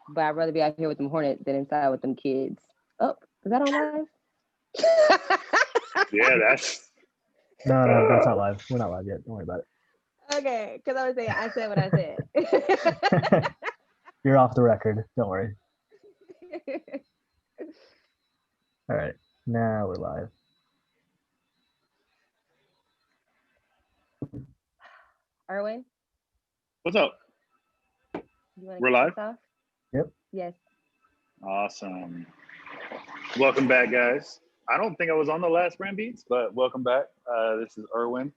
but I'd rather be out here with them hornets than inside with them kids. Oh, is that on live? Yeah, that's No, that's not live. We're not live yet. Don't worry about Okay, because I was saying I said what I said. it. You're off the record. Don't worry. All right, now we're live. Erwin, what's up. you want to We're kick live? us off? Yep. Yes. Awesome. Welcome back, guys. I don't think I was on the last Brandbeats, but welcome back. This is Erwin.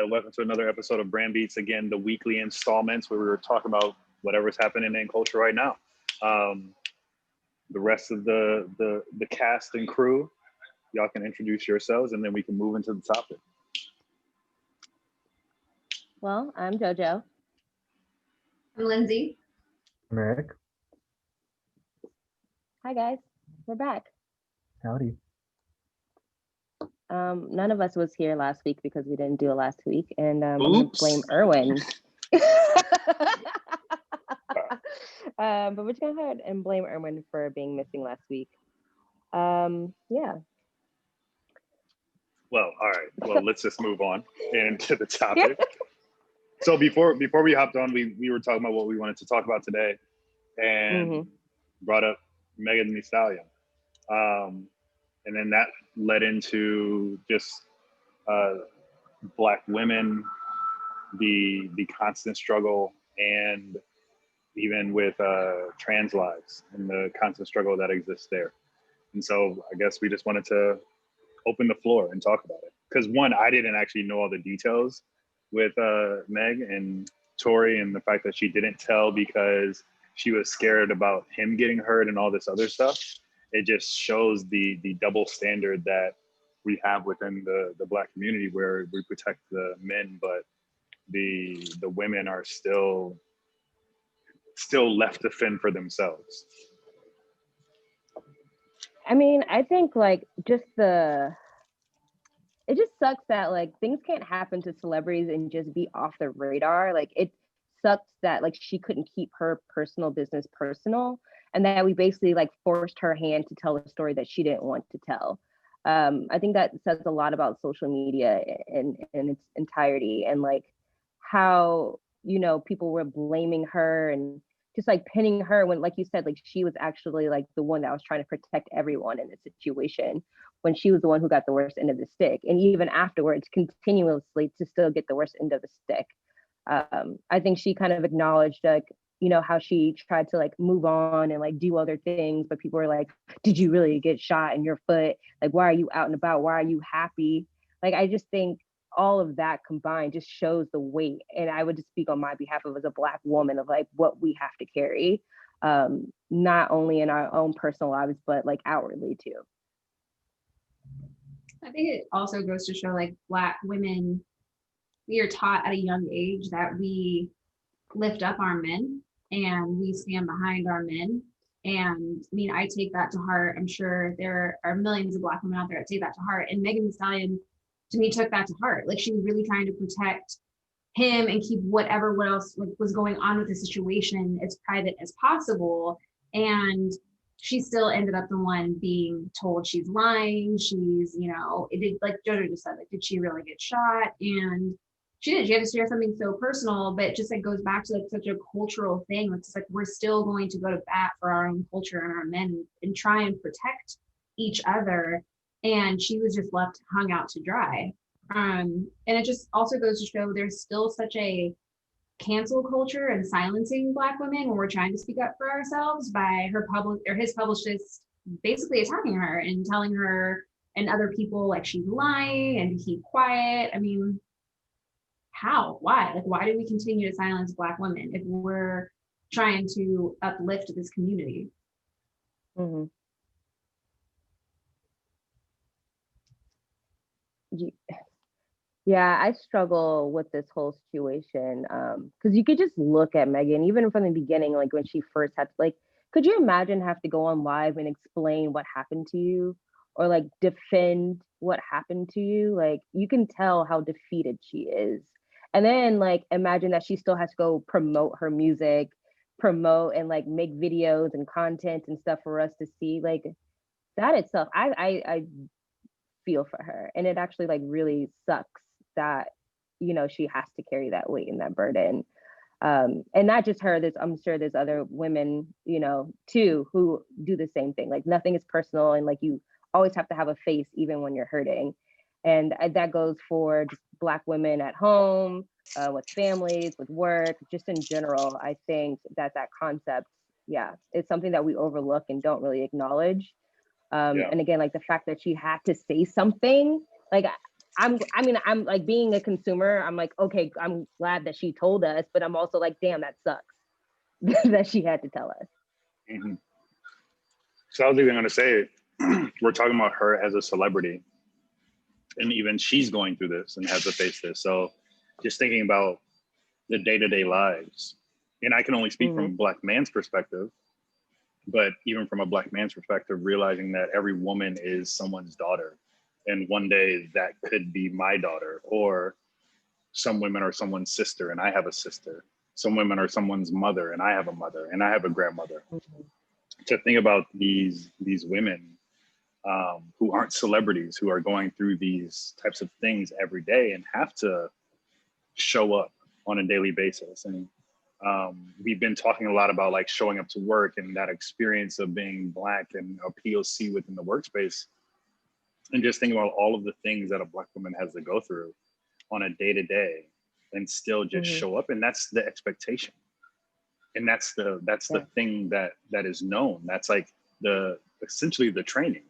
Welcome to another episode of Brandbeats. Again, the weekly installments where we were talking about whatever's happening in culture right now. The rest of the cast and crew, y'all can introduce yourselves, and then we can move into the topic. Well, I'm JoJo. I'm Lindsay. I'm Eric. Hi guys, we're back. Howdy. None of us was here last week because we didn't do it last week, and I'm gonna Oops. blame Erwin. But we're just gonna go ahead and blame Erwin for being missing last week. Yeah. Well, all right. Well, let's just move on into the topic. So before we hopped on, we were talking about what we wanted to talk about today, and brought up Megan Thee Stallion, and then that led into just Black women, the constant struggle, and even with trans lives and the constant struggle that exists there. And so I guess we just wanted to open the floor and talk about it. Because one, I didn't actually know all the details with Meg and Tori, and the fact that she didn't tell because she was scared about him getting hurt and all this other stuff. It just shows the double standard that we have within the Black community, where we protect the men, but the women are still left to fend for themselves. I mean, I think like it just sucks that like things can't happen to celebrities and just be off the radar. Like it sucks that like she couldn't keep her personal business personal, and that we basically like forced her hand to tell a story that she didn't want to tell. I think that says a lot about social media in its entirety, and like how, you know, people were blaming her and just like pinning her when, like you said, like she was actually like the one that was trying to protect everyone in this situation, when she was the one who got the worst end of the stick, and even afterwards continuously to still get the worst end of the stick. I think she kind of acknowledged like, you know, how she tried to like move on and like do other things, but people were like, did you really get shot in your foot? Like, why are you out and about? Why are you happy? Like, I just think all of that combined just shows the weight. And I would just speak on my behalf of as a Black woman of like what we have to carry, not only in our own personal lives, but like outwardly too. I think it also goes to show like Black women, we are taught at a young age that we lift up our men and we stand behind our men. And I mean, I take that to heart. I'm sure there are millions of Black women out there that take that to heart. And Megan Thee Stallion, to me, took that to heart. Like she was really trying to protect him and keep what else like, was going on with the situation as private as possible. And she still ended up the one being told she's lying. She's, you know, it did, like Jojo just said, like, did she really get shot? And she did. She had to share something so personal, but just like goes back to like such a cultural thing. It's like we're still going to go to bat for our own culture and our men and try and protect each other. And she was just left hung out to dry. And it just also goes to show there's still such a cancel culture and silencing Black women when we're trying to speak up for ourselves by her public or his publicist basically attacking her and telling her and other people like she's lying and to keep quiet. I mean, how? Why? Like, why do we continue to silence Black women if we're trying to uplift this community? Mm-hmm. Yeah, I struggle with this whole situation because you could just look at Megan, even from the beginning, like when she first had to, like, could you imagine have to go on live and explain what happened to you or like defend what happened to you? Like, you can tell how defeated she is. And then like imagine that she still has to go promote her music, promote and like make videos and content and stuff for us to see, like that itself, I feel for her. And it actually like really sucks that, you know, she has to carry that weight and that burden. And not just her, I'm sure there's other women, you know, too, who do the same thing. Like nothing is personal, and like you always have to have a face even when you're hurting. And that goes for just Black women at home, with families, with work, just in general. I think that concept, yeah, it's something that we overlook and don't really acknowledge. And again, like the fact that she had to say something, like I'm like, being a consumer, I'm like, okay, I'm glad that she told us, but I'm also like, damn, that sucks that she had to tell us. Mm-hmm. So I was even gonna say, we're talking about her as a celebrity, and even she's going through this and has to face this. So just thinking about the day-to-day lives, and I can only speak from a Black man's perspective, but even from a Black man's perspective, realizing that every woman is someone's daughter. And one day that could be my daughter, or some women are someone's sister and I have a sister. Some women are someone's mother and I have a mother and I have a grandmother. To think about these women who aren't celebrities, who are going through these types of things every day and have to show up on a daily basis. And we've been talking a lot about like showing up to work and that experience of being Black and a POC within the workspace. And just think about all of the things that a Black woman has to go through on a day-to-day and still just show up. And that's the expectation. And that's the thing that is known. That's like essentially the training,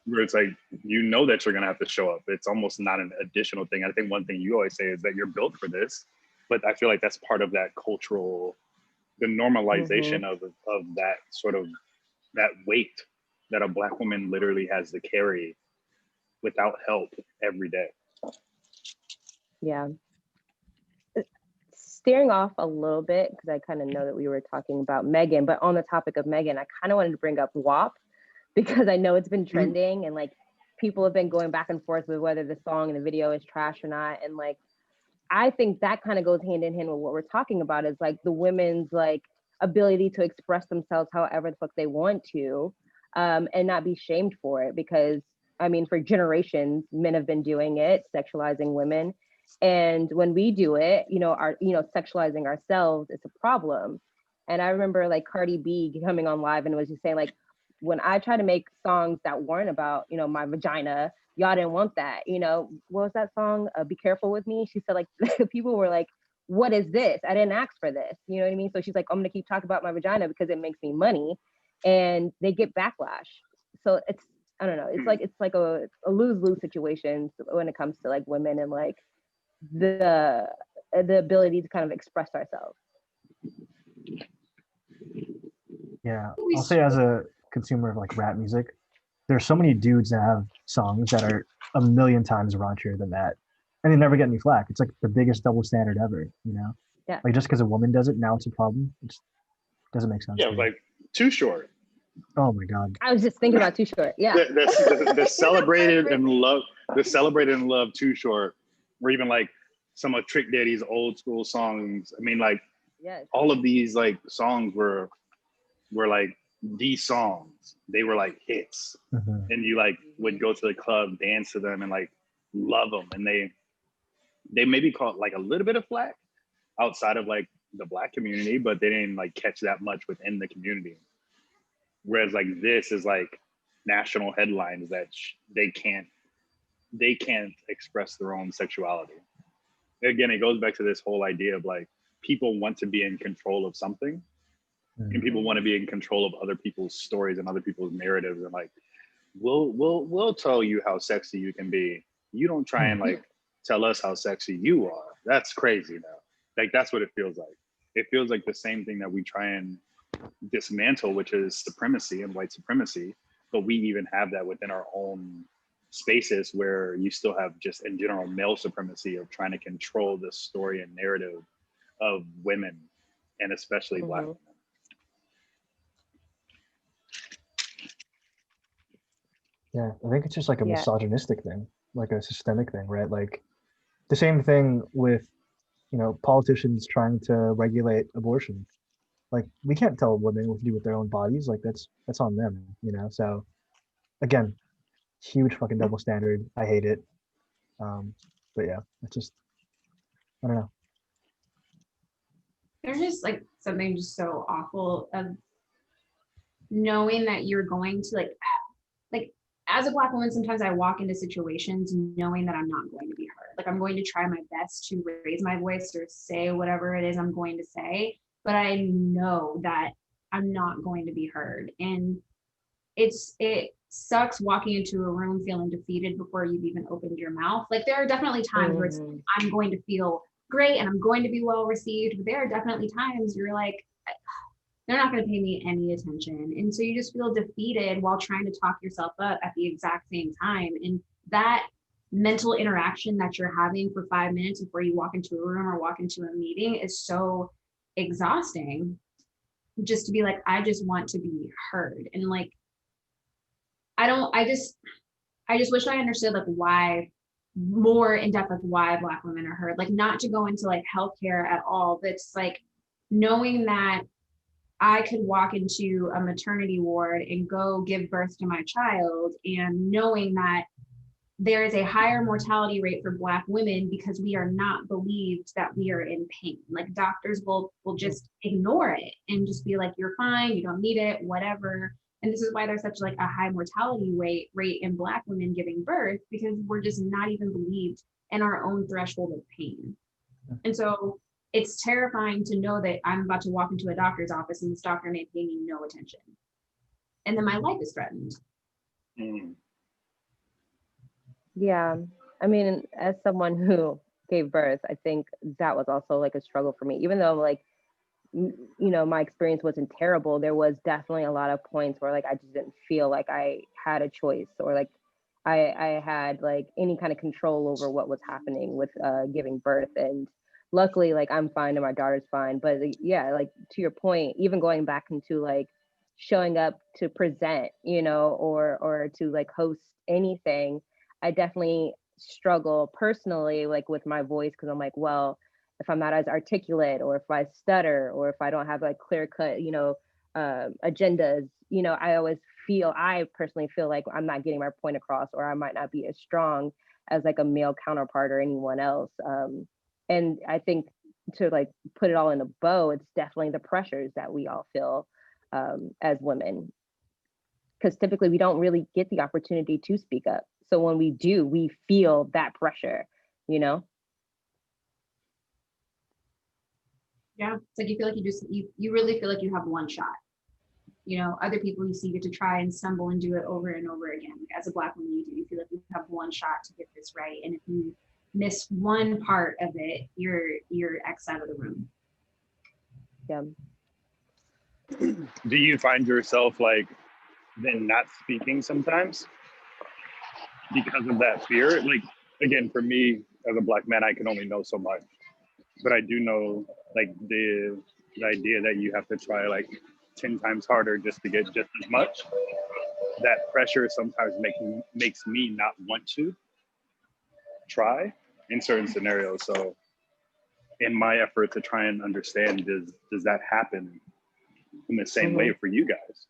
where it's like, you know that you're gonna have to show up. It's almost not an additional thing. I think one thing you always say is that you're built for this, but I feel like that's part of that cultural, the normalization of that sort of, that weight that a Black woman literally has to carry without help every day. Yeah. Steering off a little bit, because I kind of know that we were talking about Megan, but on the topic of Megan, I kind of wanted to bring up WAP, because I know it's been trending and like people have been going back and forth with whether the song and the video is trash or not. And like, I think that kind of goes hand in hand with what we're talking about, is like the women's like ability to express themselves however the fuck they want to, and not be shamed for it. Because I mean, for generations, men have been doing it, sexualizing women. And when we do it, sexualizing ourselves, it's a problem. And I remember like Cardi B coming on live and was just saying like, when I try to make songs that weren't about, my vagina, y'all didn't want that. What was that song? Be Careful With Me. She said like, people were like, what is this? I didn't ask for this. You know what I mean? So she's like, I'm gonna keep talking about my vagina because it makes me money. And they get backlash. So I don't know. It's like a lose-lose situation when it comes to like women and like the ability to kind of express ourselves. Yeah, I'll say as a consumer of like rap music, there's so many dudes that have songs that are a million times raunchier than that, and they never get any flack. It's like the biggest double standard ever, Yeah. Like just because a woman does it, now it's a problem. It just doesn't make sense. Yeah, like Too Short. Oh my God. I was just thinking about Too Short. Yeah. The celebrated and loved Too Short, or even like some of Trick Daddy's old school songs. I mean, like all of these like songs were like these songs. They were like hits, and you like would go to the club, dance to them, and like love them. And they maybe caught like a little bit of flack outside of like the Black community, but they didn't like catch that much within the community. Whereas like this is like national headlines that they can't express their own sexuality. Again, it goes back to this whole idea of like, people want to be in control of something, and people want to be in control of other people's stories and other people's narratives. And like, we'll tell you how sexy you can be. You don't try and like tell us how sexy you are. That's crazy now. Like, that's what it feels like. It feels like the same thing that we try and dismantle, which is supremacy and white supremacy. But we even have that within our own spaces, where you still have just in general male supremacy of trying to control the story and narrative of women, and especially Black women. Yeah, I think it's just like a misogynistic thing, like a systemic thing, right? Like the same thing with politicians trying to regulate abortion. Like, we can't tell women what to do with their own bodies. Like, that's on them. So again, huge fucking double standard. I hate it. But yeah, it's just, I don't know. There's just like something just so awful of knowing that you're going to like as a Black woman, sometimes I walk into situations knowing that I'm not going to be heard. Like, I'm going to try my best to raise my voice or say whatever it is I'm going to say, but I know that I'm not going to be heard. And it sucks walking into a room feeling defeated before you've even opened your mouth. Like, there are definitely times where I'm going to feel great and I'm going to be well received, but there are definitely times you're like, they're not going to pay me any attention. And so you just feel defeated while trying to talk yourself up at the exact same time. And that mental interaction that you're having for 5 minutes before you walk into a room or walk into a meeting is so exhausting, just to be like, I just want to be heard. And like, I just wish I understood like why more in depth, like why Black women are heard, like not to go into like healthcare at all, but it's like knowing that I could walk into a maternity ward and go give birth to my child, and knowing that there is a higher mortality rate for Black women because we are not believed that we are in pain. Like, doctors will just ignore it and just be like, you're fine, you don't need it, whatever. And this is why there's such like a high mortality rate in Black women giving birth, because we're just not even believed in our own threshold of pain. And so it's terrifying to know that I'm about to walk into a doctor's office and this doctor may pay me no attention. And then my life is threatened. Yeah. I mean, as someone who gave birth, I think that was also like a struggle for me, even though like, my experience wasn't terrible. There was definitely a lot of points where like, I just didn't feel like I had a choice, or like I had like any kind of control over what was happening with giving birth. And luckily, like, I'm fine and my daughter's fine. But yeah, like to your point, even going back into like showing up to present, or to like host anything, I definitely struggle personally, like with my voice, because I'm like, well, if I'm not as articulate, or if I stutter, or if I don't have like clear cut, agendas, I personally feel like I'm not getting my point across, or I might not be as strong as like a male counterpart or anyone else. And I think, to like put it all in a bow, it's definitely the pressures that we all feel as women, because typically we don't really get the opportunity to speak up. So when we do, we feel that pressure, Yeah, it's like you feel like you really feel like you have one shot. Other people you see get to try and stumble and do it over and over again. Like, as a Black woman, you feel like you have one shot to get this right, and if you miss one part of it, you're X out of the room. Yeah. Do you find yourself like then not speaking sometimes because of that fear? Like, again, for me as a Black man, I can only know so much, but I do know like the idea that you have to try like 10 times harder just to get just as much. That pressure sometimes makes me not want to try in certain scenarios. So in my effort to try and understand, does that happen in the same way for you guys?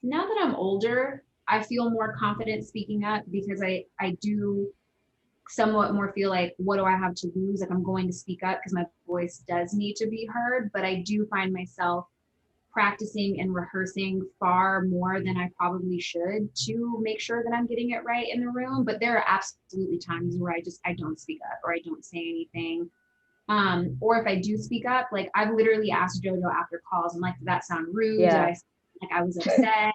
Now that I'm older, I feel more confident speaking up, because I do somewhat more feel like, what do I have to lose? Like, I'm going to speak up because my voice does need to be heard. But I do find myself practicing and rehearsing far more than I probably should to make sure that I'm getting it right in the room. But there are absolutely times where I don't speak up, or I don't say anything. Or if I do speak up, like, I've literally asked JoJo after calls, I'm like, did that sound rude? Yeah. Did I was upset?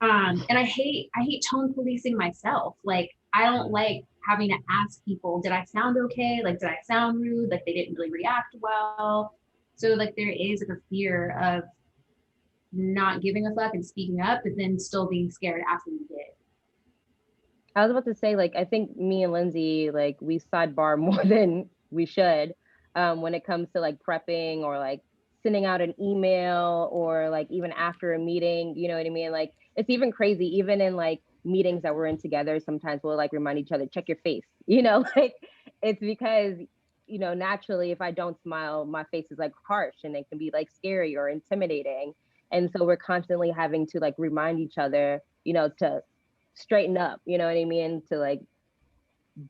And I hate tone policing myself. Like, I don't like having to ask people, did I sound okay? Like, did I sound rude? Like, they didn't really react well. So like, there is like a fear of not giving a fuck and speaking up, but then still being scared after you did. I was about to say, like, I think me and Lindsay, like, we sidebar more than we should when it comes to like prepping, or like sending out an email, or like even after a meeting, you know what I mean? Like, it's even crazy, even in like meetings that we're in together, sometimes we'll like remind each other, check your face, like, it's because, you know, naturally, if I don't smile, my face is like harsh and it can be like scary or intimidating. And so we're constantly having to like remind each other, you know, to straighten up, you know what I mean? To like,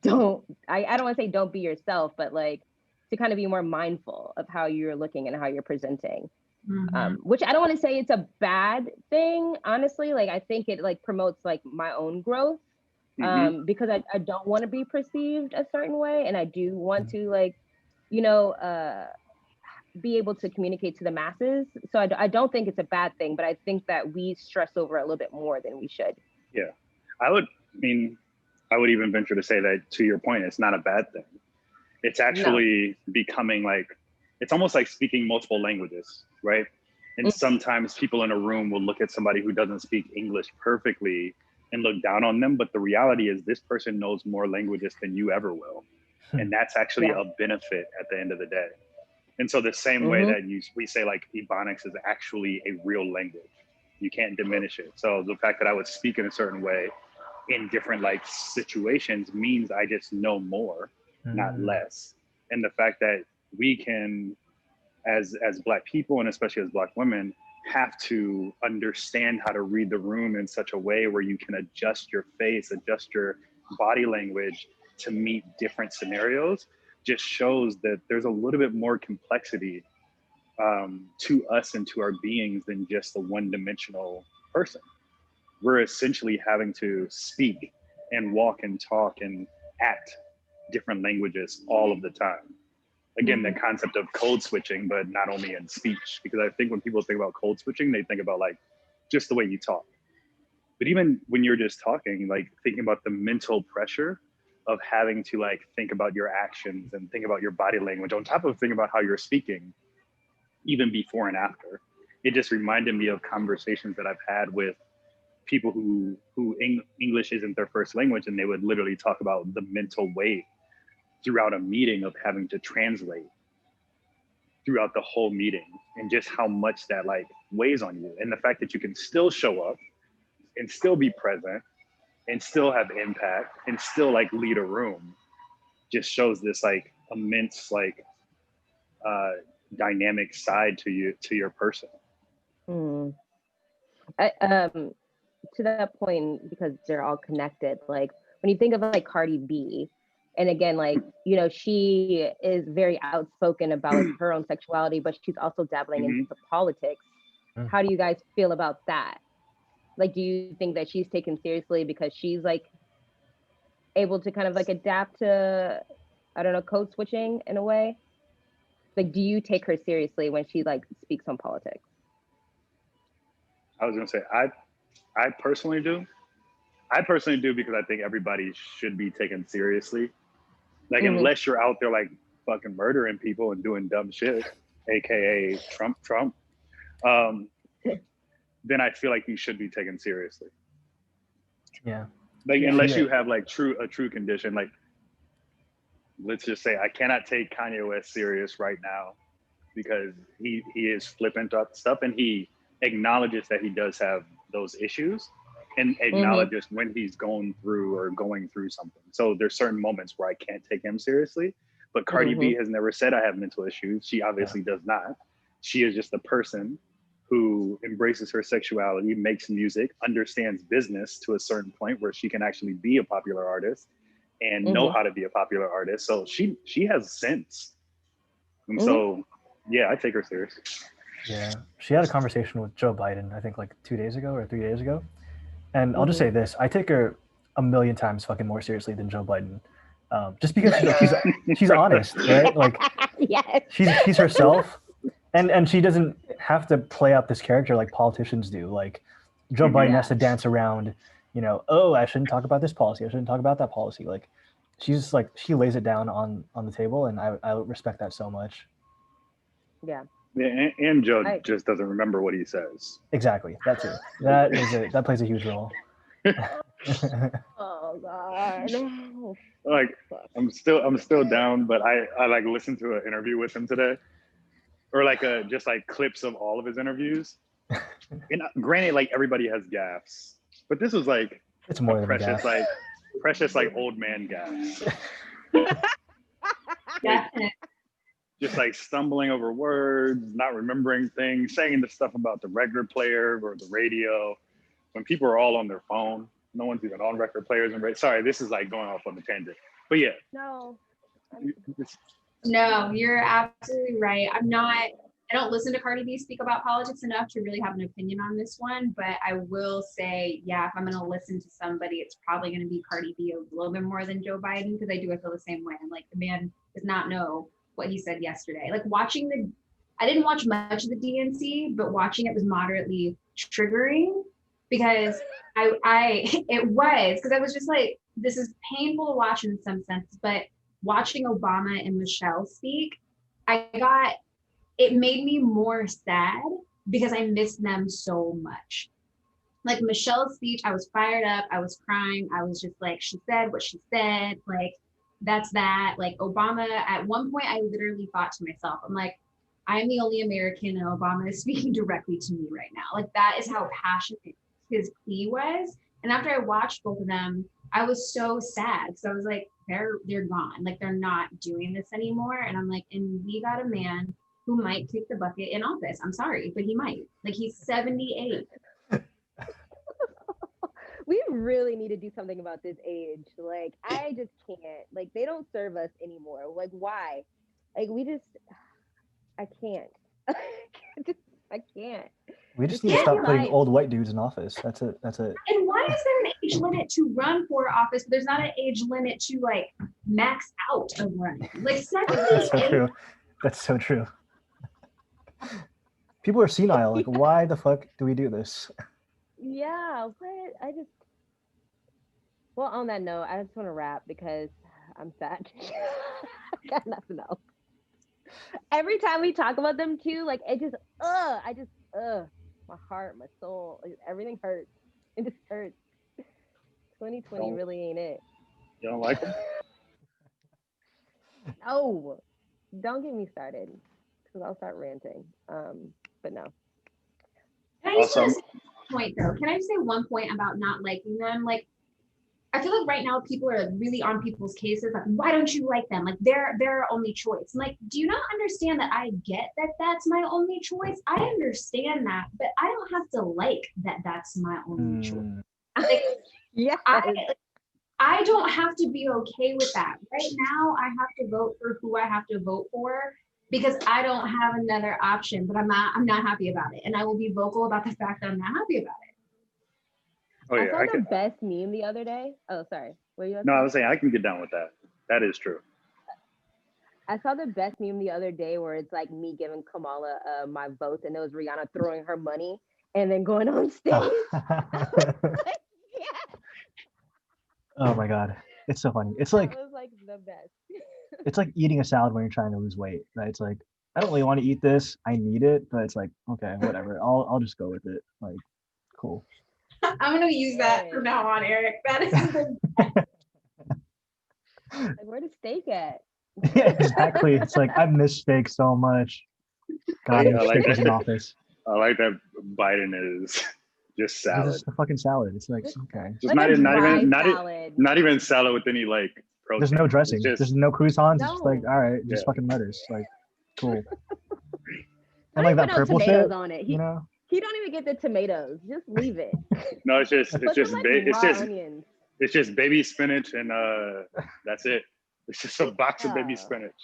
I don't want to say don't be yourself, but like to kind of be more mindful of how you're looking and how you're presenting. Which I don't want to say it's a bad thing, honestly. Like I think it like promotes like my own growth, because I don't want to be perceived a certain way, and I do want to like, you know, be able to communicate to the masses. So I don't think it's a bad thing, but I think that we stress over a little bit more than we should. Yeah, I mean, I would even venture to say that, to your point, it's not a bad thing. It's actually becoming like, it's almost like speaking multiple languages, right? And sometimes people in a room will look at somebody who doesn't speak English perfectly and look down on them. But the reality is this person knows more languages than you ever will. And that's actually a benefit at the end of the day. And so the same way that we say like Ebonics is actually a real language, you can't diminish it. So the fact that I would speak in a certain way in different like situations means I just know more, not less. And the fact that we can, as Black people, and especially as Black women, have to understand how to read the room in such a way where you can adjust your face, adjust your body language to meet different scenarios, just shows that there's a little bit more complexity to us and to our beings than just a one-dimensional person. We're essentially having to speak and walk and talk and act different languages all of the time. Again, the concept of code switching, but not only in speech, because I think when people think about code switching, they think about like just the way you talk. But even when you're just talking, like thinking about the mental pressure of having to like think about your actions and think about your body language on top of thinking about how you're speaking, even before and after. It just reminded me of conversations that I've had with people who English isn't their first language, and they would literally talk about the mental weight throughout a meeting of having to translate throughout the whole meeting, and just how much that like weighs on you. And the fact that you can still show up and still be present and still have impact and still like lead a room just shows this like immense like dynamic side to you, to your person. To that point, because they're all connected, like when you think of like Cardi B, and again, like, you know, she is very outspoken about like her own sexuality, but she's also dabbling into politics. How do you guys feel about that? Like, do you think that she's taken seriously because she's like able to kind of like adapt to, I don't know, code switching in a way? Like, do you take her seriously when she like speaks on politics? I was gonna say, I personally do. I personally do because I think everybody should be taken seriously. Like, unless you're out there like fucking murdering people and doing dumb shit, AKA Trump, then I feel like you should be taken seriously. Yeah. Like, unless you have like a true condition, like, let's just say I cannot take Kanye West serious right now because he is flippant about stuff, and he acknowledges that he does have those issues, and acknowledges when he's going through something. So there's certain moments where I can't take him seriously, but Cardi B has never said I have mental issues. She obviously does not. She is just a person who embraces her sexuality, makes music, understands business to a certain point where she can actually be a popular artist and know how to be a popular artist. So she has sense. And so, yeah, I take her serious. Yeah. She had a conversation with Joe Biden, I think like 2 days ago or 3 days ago. And I'll just say this, I take her a million times fucking more seriously than Joe Biden. Just because she's honest, right? Like, she's herself, and she doesn't have to play out this character like politicians do. Like, Joe Biden has to dance around, you know, oh, I shouldn't talk about this policy, I shouldn't talk about that policy. Like, she's like, she lays it down on the table, and I respect that so much. Yeah, and Joe just doesn't remember what he says. Exactly, that too. That plays a huge role. Oh God. Like, I'm still down, but I like listened to an interview with him today, or like just like clips of all of his interviews. And granted, like, everybody has gaffes, but this was like it's more than precious like old man gaffes. Definitely. Just like stumbling over words, not remembering things, saying the stuff about the record player or the radio. When people are all on their phone, no one's even on record players and radio. Sorry, this is like going off on the tangent. But yeah. No. No, you're absolutely right. I don't listen to Cardi B speak about politics enough to really have an opinion on this one, but I will say, yeah, if I'm going to listen to somebody, it's probably going to be Cardi B a little bit more than Joe Biden, because I feel the same way. I'm like, the man does not know what he said yesterday. Like I didn't watch much of the DNC, but watching it was moderately triggering because it was, because I was just like, this is painful to watch in some sense, but watching Obama and Michelle speak, it made me more sad because I missed them so much. Like Michelle's speech, I was fired up, I was crying, I was just like, she said what she said, like, that's that. Like Obama, at one point, I literally thought to myself, I'm like, I am the only American and Obama is speaking directly to me right now. Like that is how passionate his plea was. And after I watched both of them, I was so sad. So I was like, they're gone. Like they're not doing this anymore. And I'm like, and we got a man who might kick the bucket in office. I'm sorry, but he might. Like he's 78. We really need to do something about this age. Like I just can't. Like they don't serve us anymore. Like why? Like I can't. I can't. We just need to stop putting old white dudes in office. That's it. And why is there an age limit to run for office, but there's not an age limit to like max out of running? Like 78. That's so true. That's so true. People are senile. Like, why the fuck do we do this? Yeah, but well, on that note, I just want to wrap because I'm sad. I got nothing else. Every time we talk about them too, like it just, my heart, my soul, everything hurts. It just hurts. 2020 really ain't it. You don't like them? No, don't get me started because I'll start ranting. But no. Can I just say point though? Can I just say one point about not liking them? Like, I feel like right now people are really on people's cases. Like, why don't you like them? Like, they're our only choice. I'm like, do you not understand that I get that that's my only choice? I understand that, but I don't have to like that that's my only choice. Like, yeah. I don't have to be okay with that. Right now, I have to vote for who I have to vote for because I don't have another option, but I'm not happy about it. And I will be vocal about the fact that I'm not happy about it. Oh, yeah, I saw the best meme the other day. Oh, sorry. What you? No, I was saying I can get down with that. That is true. I saw the best meme the other day where it's like me giving Kamala my votes, and it was Rihanna throwing her money and then going on stage. Oh my god, it's so funny. It's like, it was like the best. It's like eating a salad when you're trying to lose weight, right? It's like, I don't really want to eat this. I need it, but it's like, okay, whatever. I'll just go with it. Like, cool. I'm gonna use that from now on, Eric. That is like, where the steak at? Yeah, exactly. It's like I miss steak so much. God, I like steak in office. I like that Biden is just salad. It's just a fucking salad. It's like, okay. Just like not even salad with any like protein. There's no dressing. There's no croutons. No. It's just like, all right, just fucking lettuce. Like, cool. And like that purple shit, on it. You know? He don't even get the tomatoes. Just leave it. No, it's just baby spinach and that's it. It's just a box of baby spinach.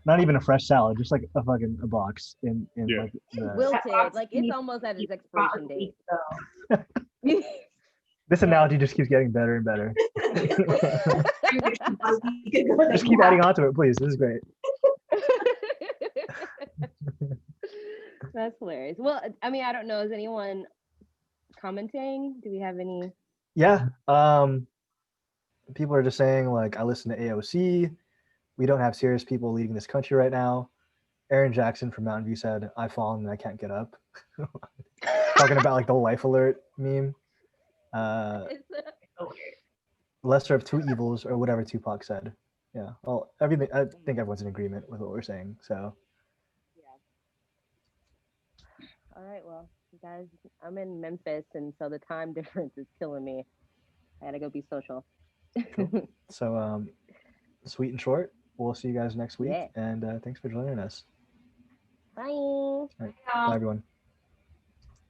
Not even a fresh salad, just like a box in like wilted. Like it's almost at its expiration date. This analogy just keeps getting better and better. Just keep adding on to it, please. This is great. That's hilarious. Well, I mean, I don't know. Is anyone commenting? Do we have any? Yeah. People are just saying, like, I listen to AOC. We don't have serious people leading this country right now. Aaron Jackson from Mountain View said, I've fallen and I can't get up. Talking about like the life alert meme. Lesser of two evils, or whatever Tupac said. Yeah. Well, everything. I think everyone's in agreement with what we're saying. So. All right, well, guys, I'm in Memphis, and so the time difference is killing me. I gotta go be social. Cool. So, sweet and short. We'll see you guys next week. Yeah. And thanks for joining us. Bye. All right. Yeah. Bye, everyone.